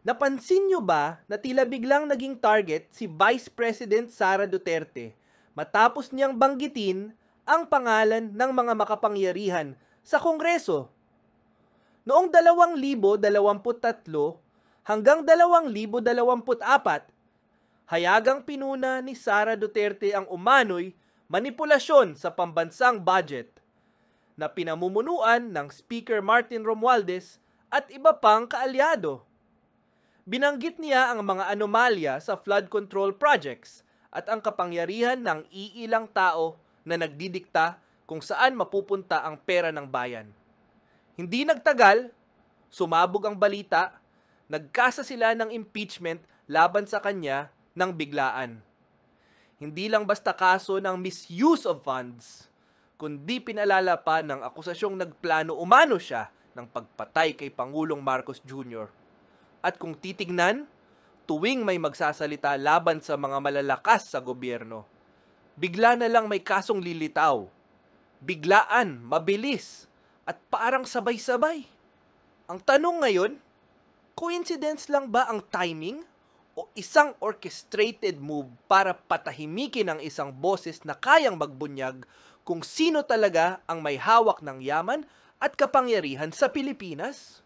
Napansin nyo ba na tila biglang naging target si Vice President Sara Duterte matapos niyang banggitin ang pangalan ng mga makapangyarihan sa Kongreso? Noong 2023 hanggang 2024, hayagang pinuna ni Sara Duterte ang umano'y manipulasyon sa pambansang budget na pinamumunuan ng Speaker Martin Romualdez at iba pang kaalyado. Binanggit niya ang mga anomalya sa flood control projects at ang kapangyarihan ng iilang tao na nagdidikta kung saan mapupunta ang pera ng bayan. Hindi nagtagal, sumabog ang balita, nagkasa sila ng impeachment laban sa kanya ng biglaan. Hindi lang basta kaso ng misuse of funds, kundi pinalala pa ng akusasyong nagplano umano siya ng pagpatay kay Pangulong Marcos Jr. At kung titignan, tuwing may magsasalita laban sa mga malalakas sa gobyerno, bigla na lang may kasong lilitaw. Biglaan, mabilis, at parang sabay-sabay. Ang tanong ngayon, coincidence lang ba ang timing o isang orchestrated move para patahimikin ang isang boses na kayang magbunyag kung sino talaga ang may hawak ng yaman at kapangyarihan sa Pilipinas?